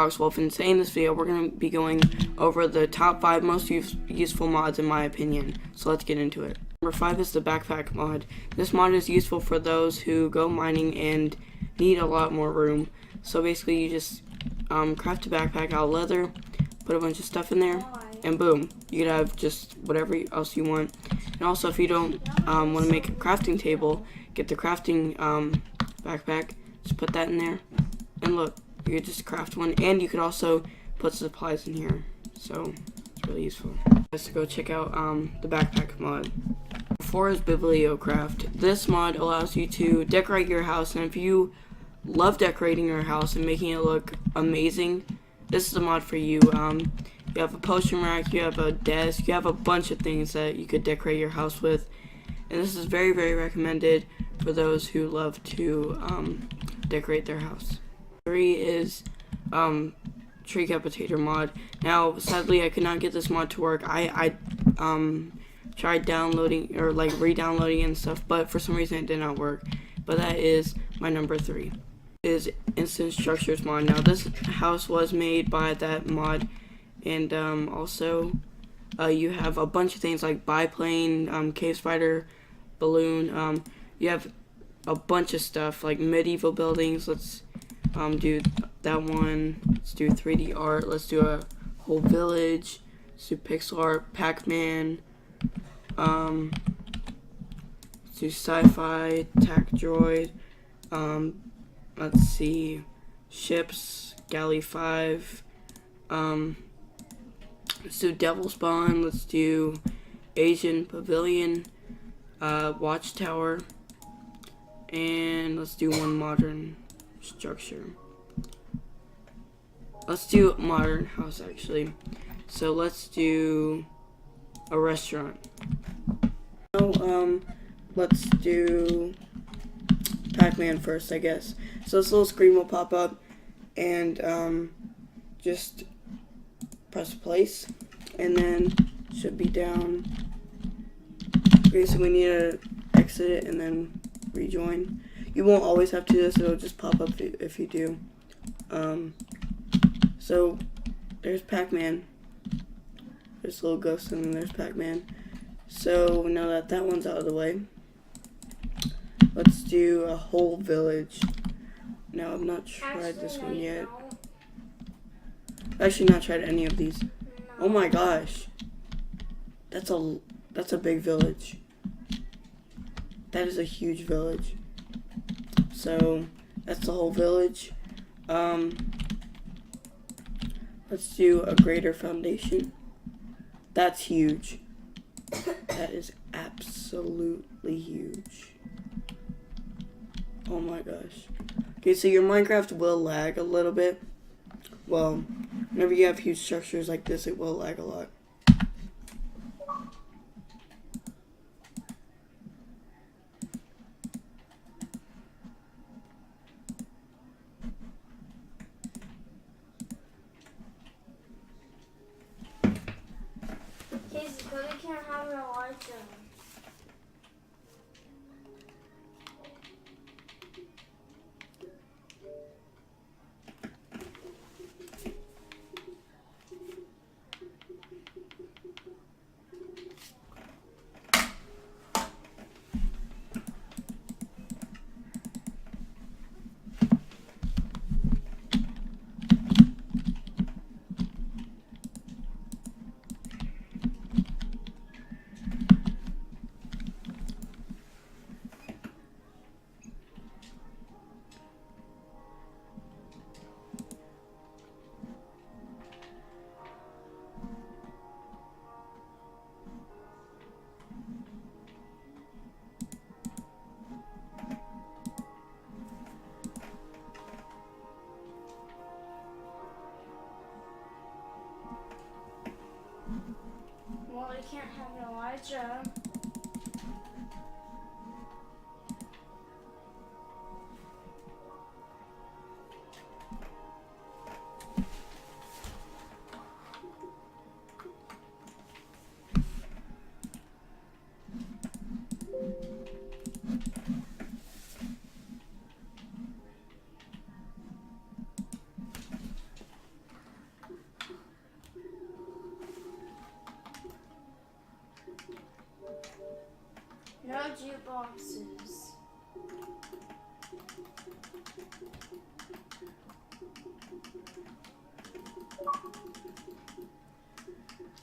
talks. Well, in saying this video, we're going to be going over the top 5 most useful mods in my opinion. So let's get into it. Number 5 is the backpack mod. This mod is useful for those who go mining and need a lot more room. So basically you just craft a backpack out of leather, put a bunch of stuff in there, and boom, you could have just whatever else you want. And also, if you don't want to make a crafting table, get the crafting backpack, just put that in there, and look, you could just craft one. And you could also put supplies in here, so it's really useful. Let's go check out the backpack mod. 4 is Bibliocraft. This mod allows you to decorate your house, and if you love decorating your house and making it look amazing, this is the mod for you. You have a potion rack, you have a desk, you have a bunch of things that you could decorate your house with, and this is very, very recommended for those who love to decorate their house. 3 is Tree Capitator mod. Now, sadly, I could not get this mod to work. I tried downloading or like re-downloading and stuff, but for some reason it did not work. But that is my number 3. Is Instant Structures mod. Now, this house was made by that mod, and also you have a bunch of things like biplane, cave spider, balloon. You have a bunch of stuff like medieval buildings. Let's do that one. Let's do 3D art. Let's do a whole village. Let's do pixel art, Pac-Man. Let's do sci-fi, tac droid. Let's see, ships, galley 5. Let's do devil spawn. Let's do Asian pavilion, watchtower, and let's do one modern structure. Let's do modern house actually. So let's do a restaurant. So let's do Pac-Man first, I guess. So this little screen will pop up, and just press place, and then should be down. Okay, so we need to exit it and then rejoin. You won't always have to do this, it'll just pop up if you do. So there's Pac-Man. There's a little ghost, and then there's Pac-Man. So now that that one's out of the way, let's do a whole village. Now, I've not tried this one yet. I've actually not tried any of these. Oh my gosh. That's a big village. That is a huge village. So, that's the whole village. Let's do a greater foundation. That's huge. That is absolutely huge. Oh my gosh. Okay, so your Minecraft will lag a little bit. Well, whenever you have huge structures like this, it will lag a lot. Casey, but I can't have a light on. Well, I can't have Elijah. No jukeboxes.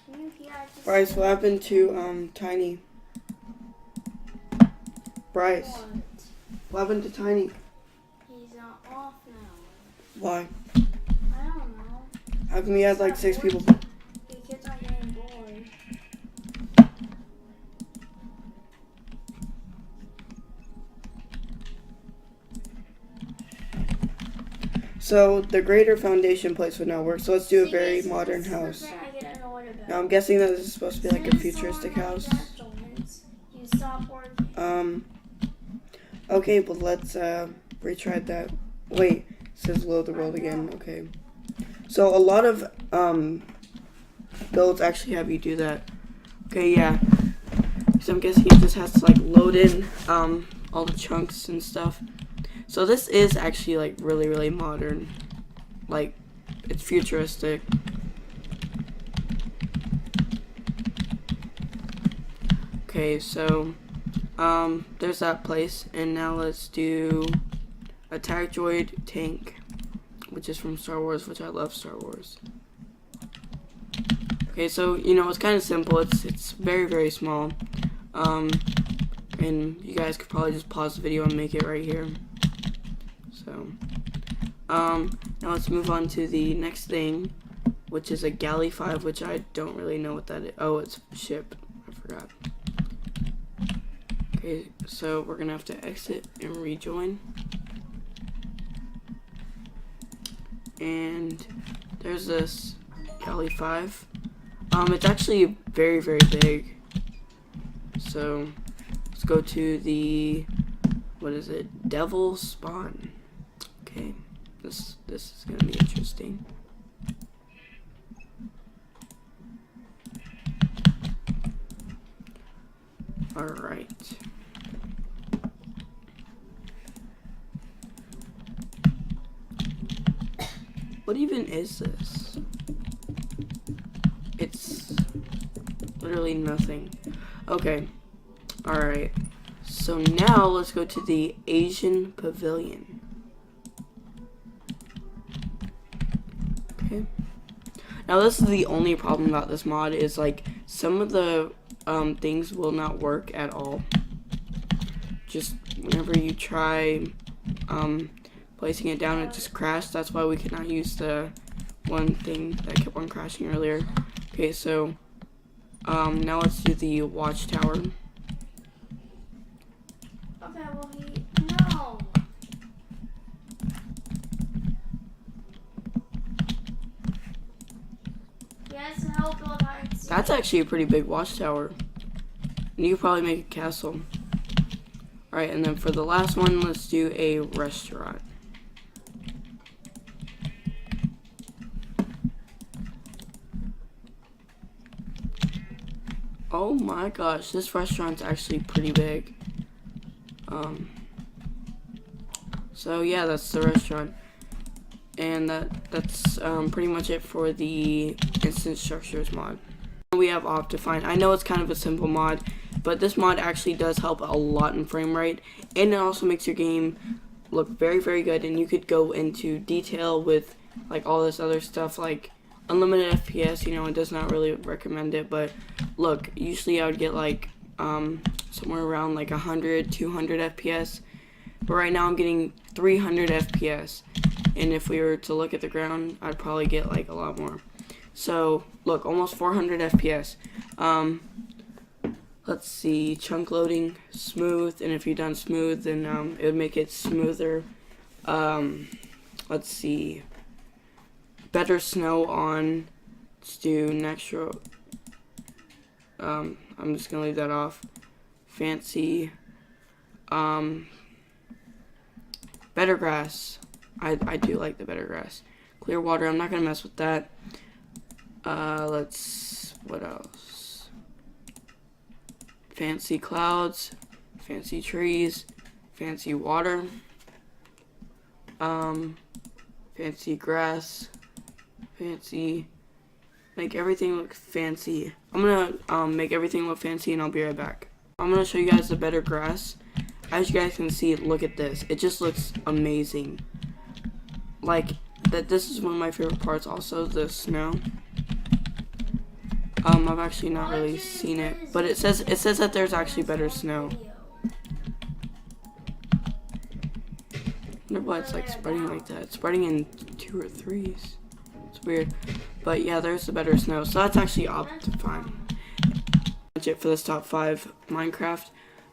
Can you hear? I just Bryce, what happened to Tiny? Bryce, What? what happened to Tiny? He's not off now. Why? I don't know. How come he has like 6 people? The kids are getting bored. So the greater foundation place would not work. So let's do a See, very this is- modern this is the house. thing I get annoyed about. Now I'm guessing that this is supposed to be like a Since futuristic someone house. like that joins, you stop working. Okay, but let's retry that. Wait, it says load the world again. Okay. So a lot of builds actually have you do that. Okay, yeah. So I'm guessing it just has to like load in all the chunks and stuff. So this is actually like really, really modern. Like it's futuristic. Okay, so there's that place, and now let's do Attack Droid Tank, which is from Star Wars, which I love Star Wars. Okay, so you know it's kind of simple. It's very, very small, and you guys could probably just pause the video and make it right here. So now let's move on to the next thing, which is a Galley 5, which I don't really know what that is. Oh, it's ship. I forgot. Okay, so we're gonna have to exit and rejoin. And there's this Galley 5. It's actually very, very big. So let's go to the, what is it? Devil Spawn. Okay, this is gonna be interesting. All right. What even is this? It's literally nothing. Okay. Alright. So now let's go to the Asian Pavilion. Okay. Now this is the only problem about this mod is like some of the things will not work at all. Just whenever you try placing it down, it just crashed. That's why we cannot use the one thing that kept on crashing earlier. Okay, so now let's do the watchtower. Okay, well no. He has to help build hide and seek. That's actually a pretty big watchtower. And you could probably make a castle. Alright, and then for the last one, let's do a restaurant. Oh my gosh, this restaurant's actually pretty big. So yeah, that's the restaurant. And that's pretty much it for the Instant Structures mod. We have Optifine. I know it's kind of a simple mod, but this mod actually does help a lot in frame rate, and it also makes your game look very, very good, and you could go into detail with like all this other stuff like unlimited FPS. You know, it does not really recommend it, but look, usually I would get like somewhere around like 100, 200 FPS, but right now I'm getting 300 FPS, and if we were to look at the ground, I'd probably get like a lot more. So look, almost 400 FPS. Let's see, chunk loading, smooth, and if you've done smooth, then it would make it smoother. Let's see, better snow on. Let's do natural. I'm just gonna leave that off. Fancy. Better grass. I do like the better grass. Clear water. I'm not gonna mess with that. What else? Fancy clouds, fancy trees, fancy water, fancy grass, fancy, make everything look fancy. I'm gonna make everything look fancy and I'll be right back. I'm gonna show you guys the better grass. As you guys can see, look at this. It just looks amazing. Like that. This is one of my favorite parts. Also, the snow. I've actually not really seen it, but it says that there's actually better snow. I wonder why it's like spreading like that. It's spreading in 2 or 3s. It's weird, but yeah, there's the better snow. So that's actually fine. That's it for this top 5 Minecraft.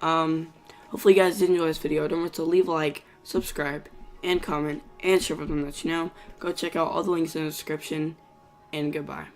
Hopefully you guys did enjoy this video. Don't forget to leave a like, subscribe, and comment, and share with them that you know. Go check out all the links in the description, and goodbye.